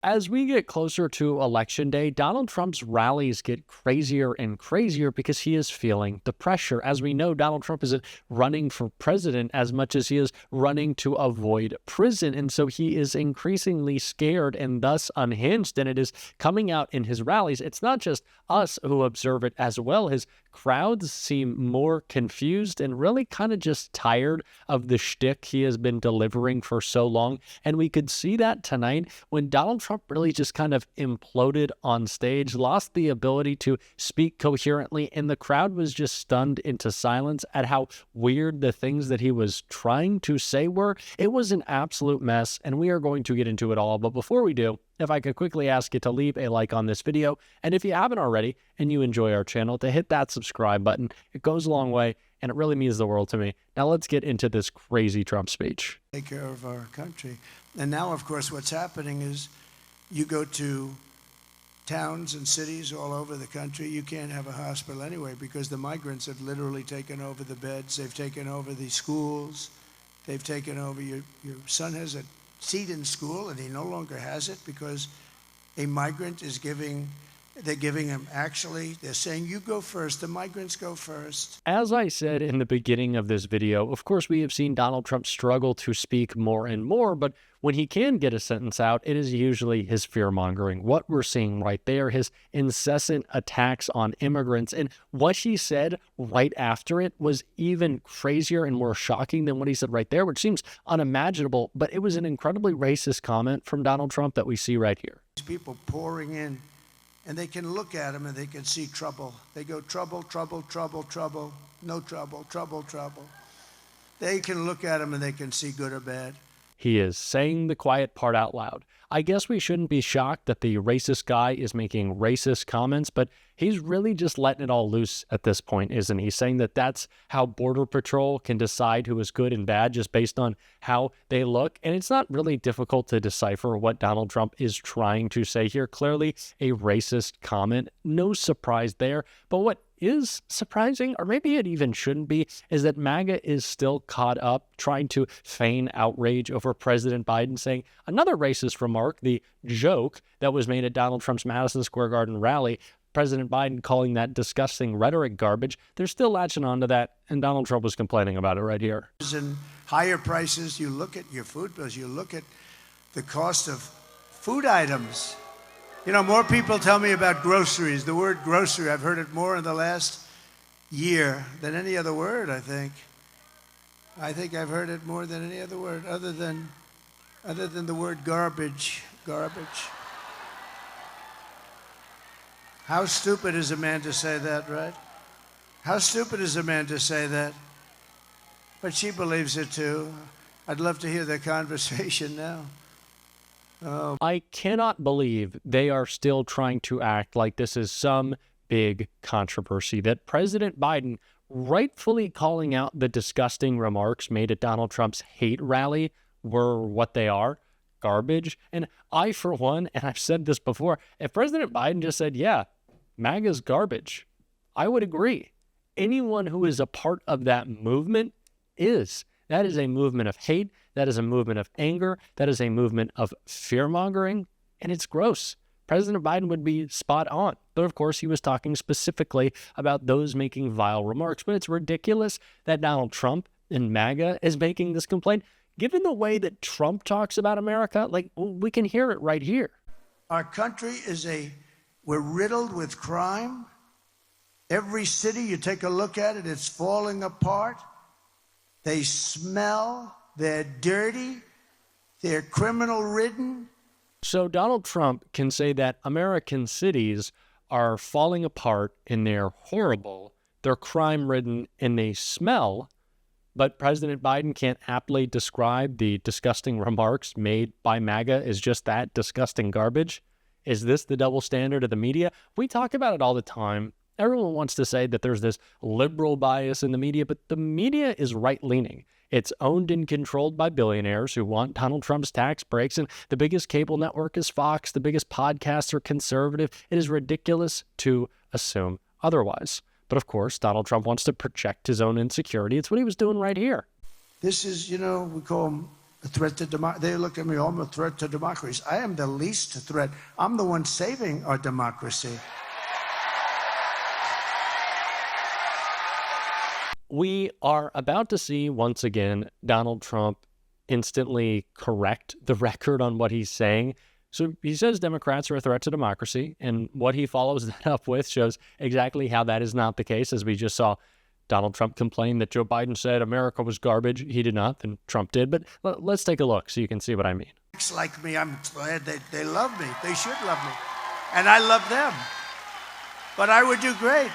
As we get closer to Election Day, Donald Trump's rallies get crazier and crazier because he is feeling the pressure. As we know, Donald Trump isn't running for president as much as he is running to avoid prison. And so he is increasingly scared and thus unhinged. And it is coming out in his rallies. It's not just us who observe it as well. His crowds seem more confused and really kind of just tired of the shtick he has been delivering for so long. And we could see that tonight when Donald Trump really just kind of imploded on stage, lost the ability to speak coherently, and the crowd was just stunned into silence at how weird the things that he was trying to say were. It was an absolute mess, and we are going to get into it all. But before we do, if I could quickly ask you to leave a like on this video, and if you haven't already and you enjoy our channel, to hit that subscribe button. It goes a long way, and it really means the world to me. Now let's get into this crazy Trump speech. Take care of our country. And now, of course, what's happening is you go to towns and cities all over the country, you can't have a hospital anyway because the migrants have literally taken over the beds, they've taken over the schools, they've taken over your son has a seat in school and he no longer has it because a migrant is they're giving him, they're saying, you go first, the migrants go first. As I said in the beginning of this video, of course, we have seen Donald Trump struggle to speak more and more, but when he can get a sentence out, it is usually his fear-mongering. What we're seeing right there, his incessant attacks on immigrants, and what he said right after it was even crazier and more shocking than what he said right there, which seems unimaginable, but it was an incredibly racist comment from Donald Trump that we see right here. These people pouring in, and they can look at him and they can see trouble. They go, trouble, trouble, trouble, trouble, no trouble, trouble, trouble. They can look at him and they can see good or bad. He is saying the quiet part out loud. I guess we shouldn't be shocked that the racist guy is making racist comments, but he's really just letting it all loose at this point, isn't he? Saying that that's how Border Patrol can decide who is good and bad just based on how they look. And it's not really difficult to decipher what Donald Trump is trying to say here. Clearly a racist comment. No surprise there. But what is surprising, or maybe it even shouldn't be, is that MAGA is still caught up trying to feign outrage over President Biden saying another racist remark, the joke that was made at Donald Trump's Madison Square Garden rally, President Biden calling that disgusting rhetoric garbage. They're still latching onto that, and Donald Trump was complaining about it right here. And higher prices, you look at your food bills, you look at the cost of food items. You know, more people tell me about groceries. The word grocery, I've heard it more in the last year than any other word, I think. I think I've heard it more than any other word, other than the word garbage. Garbage. How stupid is a man to say that, right? How stupid is a man to say that? But she believes it too. I'd love to hear the conversation now. Oh. I cannot believe they are still trying to act like this is some big controversy, that President Biden rightfully calling out the disgusting remarks made at Donald Trump's hate rally were what they are, garbage. And I, for one, and I've said this before, if President Biden just said, yeah, MAGA's garbage, I would agree. Anyone who is a part of that movement is. That is a movement of hate. That is a movement of anger. That is a movement of fear-mongering, and it's gross. President Biden would be spot on. But of course, he was talking specifically about those making vile remarks. But it's ridiculous that Donald Trump and MAGA is making this complaint. Given the way that Trump talks about America, like, we can hear it right here. Our country we're riddled with crime. Every city, you take a look at it, it's falling apart. They smell, they're dirty, they're criminal-ridden. So Donald Trump can say that American cities are falling apart and they're horrible, they're crime-ridden, and they smell, but President Biden can't aptly describe the disgusting remarks made by MAGA as just that, disgusting garbage. Is this the double standard of the media? We talk about it all the time. Everyone wants to say that there's this liberal bias in the media, but the media is right-leaning. It's owned and controlled by billionaires who want Donald Trump's tax breaks, and the biggest cable network is Fox. The biggest podcasts are conservative. It is ridiculous to assume otherwise. But of course, Donald Trump wants to project his own insecurity. It's what he was doing right here. This is, we call them A threat to they look at me, oh, I'm a threat to democracy. I am the least threat. I'm the one saving our democracy. We are about to see, once again, Donald Trump instantly correct the record on what he's saying. So he says Democrats are a threat to democracy, and what he follows that up with shows exactly how that is not the case, as we just saw Donald Trump complain that Joe Biden said America was garbage. He did not, and Trump did. But let's take a look so you can see what I mean. Like me, I'm glad they love me. They should love me. And I love them. But I would do great.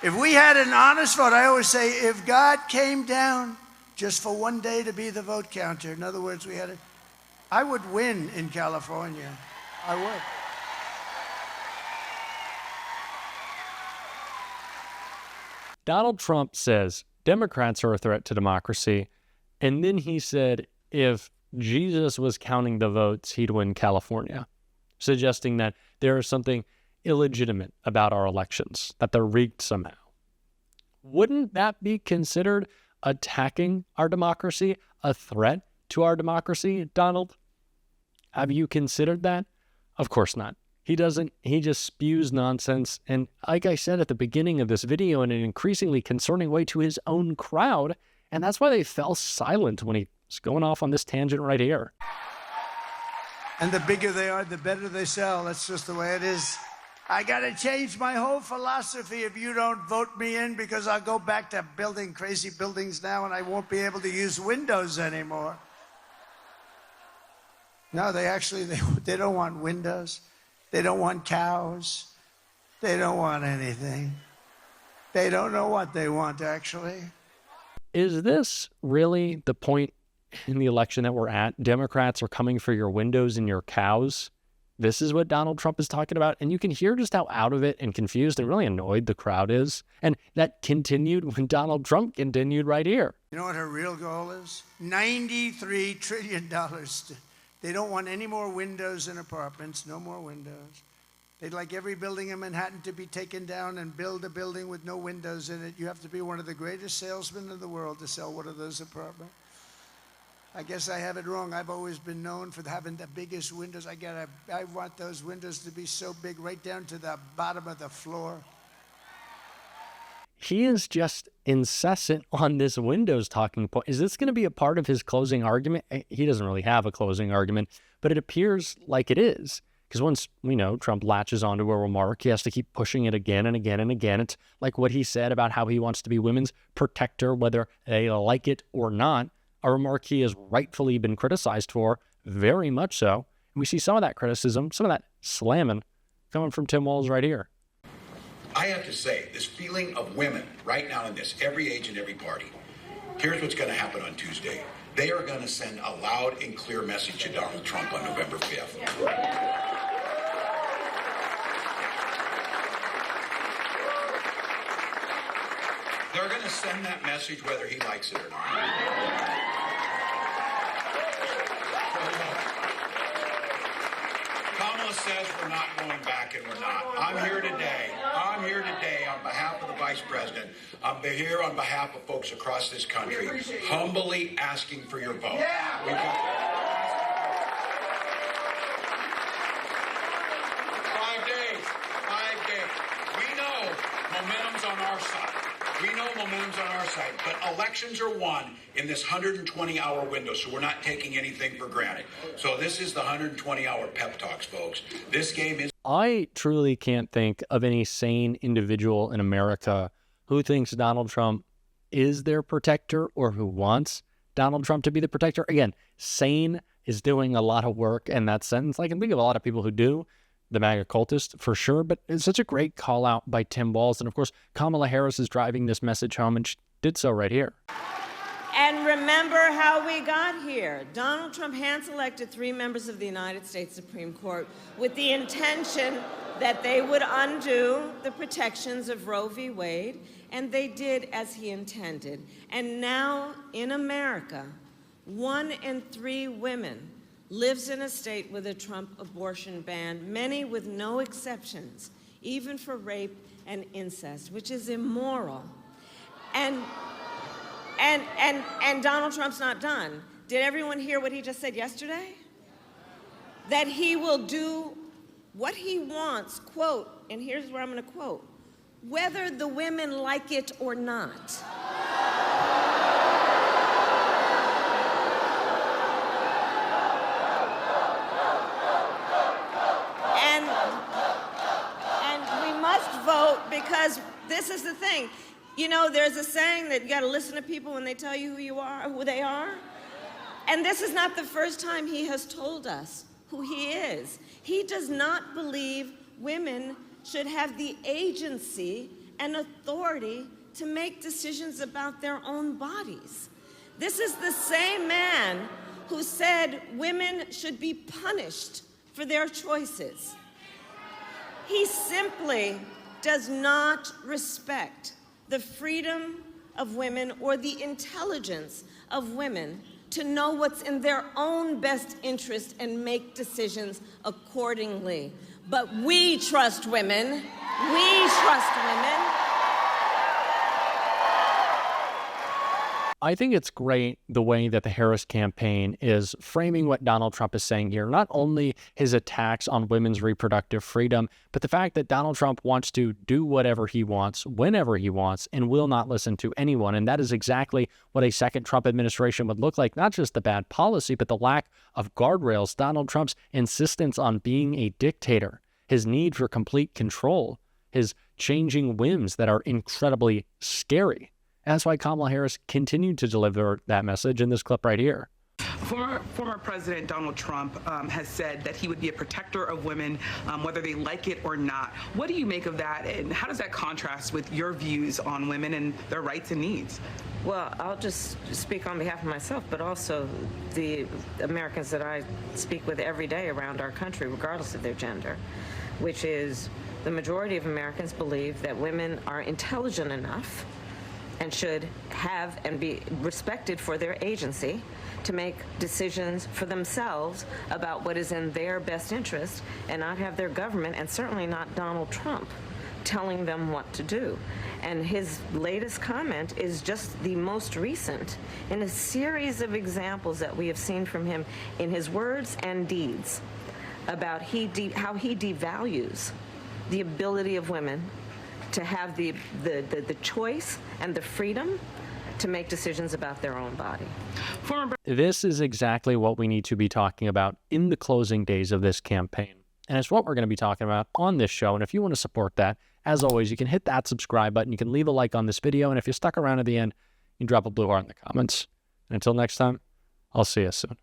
If we had an honest vote, I always say, if God came down just for one day to be the vote counter, in other words, I would win in California. I would. Donald Trump says Democrats are a threat to democracy, and then he said if Jesus was counting the votes, he'd win California, suggesting that there is something illegitimate about our elections, that they're rigged somehow. Wouldn't that be considered attacking our democracy, a threat to our democracy, Donald? Have you considered that? Of course not. He doesn't. He just spews nonsense. And like I said at the beginning of this video, in an increasingly concerning way to his own crowd. And that's why they fell silent when he was going off on this tangent right here. And the bigger they are, the better they sell. That's just the way it is. I got to change my whole philosophy if you don't vote me in, because I'll go back to building crazy buildings now and I won't be able to use windows anymore. No, they don't want windows. They don't want cows. They don't want anything. They don't know what they want, actually. Is this really the point in the election that we're at? Democrats are coming for your windows and your cows. This is what Donald Trump is talking about. And you can hear just how out of it and confused and really annoyed the crowd is. And that continued when Donald Trump continued right here. You know what her real goal is? $93 trillion. They don't want any more windows in apartments, no more windows. They'd like every building in Manhattan to be taken down and build a building with no windows in it. You have to be one of the greatest salesmen in the world to sell one of those apartments. I guess I have it wrong. I've always been known for having the biggest windows. I want those windows to be so big, right down to the bottom of the floor. He is just incessant on this Windows talking point. Is this going to be a part of his closing argument? He doesn't really have a closing argument, but it appears like it is. Because once we know Trump latches onto a remark, he has to keep pushing it again and again and again. It's like what he said about how he wants to be women's protector, whether they like it or not, a remark he has rightfully been criticized for, very much so. And we see some of that criticism, some of that slamming coming from Tim Walz right here. I have to say, this feeling of women right now in this, every age and every party, here's what's going to happen on Tuesday. They are going to send a loud and clear message to Donald Trump on November 5th. They're going to send that message whether he likes it or not. Kamala says we're not going back, and we're not. I'm here today on behalf of the Vice President. I'm here on behalf of folks across this country, humbly asking for your vote. We've got 5 days. 5 days. We know momentum's on our side. But elections are won in this 120-hour window, so we're not taking anything for granted. So this is the 120-hour pep talks, folks. This game is... I truly can't think of any sane individual in America who thinks Donald Trump is their protector or who wants Donald Trump to be the protector. Again, sane is doing a lot of work in that sentence. I can think of a lot of people who do, the MAGA cultist for sure, but it's such a great call out by Tim Walz. And of course, Kamala Harris is driving this message home, and she did so right here. And remember how we got here. Donald Trump hand-selected 3 members of the United States Supreme Court with the intention that they would undo the protections of Roe v. Wade, and they did as he intended. And now in America, 1 in 3 women lives in a state with a Trump abortion ban, many with no exceptions, even for rape and incest, which is immoral. And Donald Trump's not done. Did everyone hear what he just said yesterday? That he will do what he wants, quote, and here's where I'm going to quote, whether the women like it or not. And we must vote because this is the thing. You know, there's a saying that you got to listen to people when they tell you who they are. And this is not the first time he has told us who he is. He does not believe women should have the agency and authority to make decisions about their own bodies. This is the same man who said women should be punished for their choices. He simply does not respect the freedom of women or the intelligence of women to know what's in their own best interest and make decisions accordingly. But we trust women. We trust women. I think it's great the way that the Harris campaign is framing what Donald Trump is saying here. Not only his attacks on women's reproductive freedom, but the fact that Donald Trump wants to do whatever he wants, whenever he wants, and will not listen to anyone. And that is exactly what a second Trump administration would look like. Not just the bad policy, but the lack of guardrails. Donald Trump's insistence on being a dictator, his need for complete control, his changing whims that are incredibly scary. And that's why Kamala Harris continued to deliver that message in this clip right here. Former President Donald Trump has said that he would be a protector of women, whether they like it or not. What do you make of that, and how does that contrast with your views on women and their rights and needs? Well, I'll just speak on behalf of myself, but also the Americans that I speak with every day around our country, regardless of their gender, which is the majority of Americans believe that women are intelligent enough and should have and be respected for their agency to make decisions for themselves about what is in their best interest and not have their government, and certainly not Donald Trump, telling them what to do. And his latest comment is just the most recent in a series of examples that we have seen from him in his words and deeds about how he devalues the ability of women to have the choice and the freedom to make decisions about their own body. This is exactly what we need to be talking about in the closing days of this campaign. And it's what we're going to be talking about on this show. And if you want to support that, as always, you can hit that subscribe button. You can leave a like on this video. And if you stuck around at the end, you can drop a blue heart in the comments. And until next time, I'll see you soon.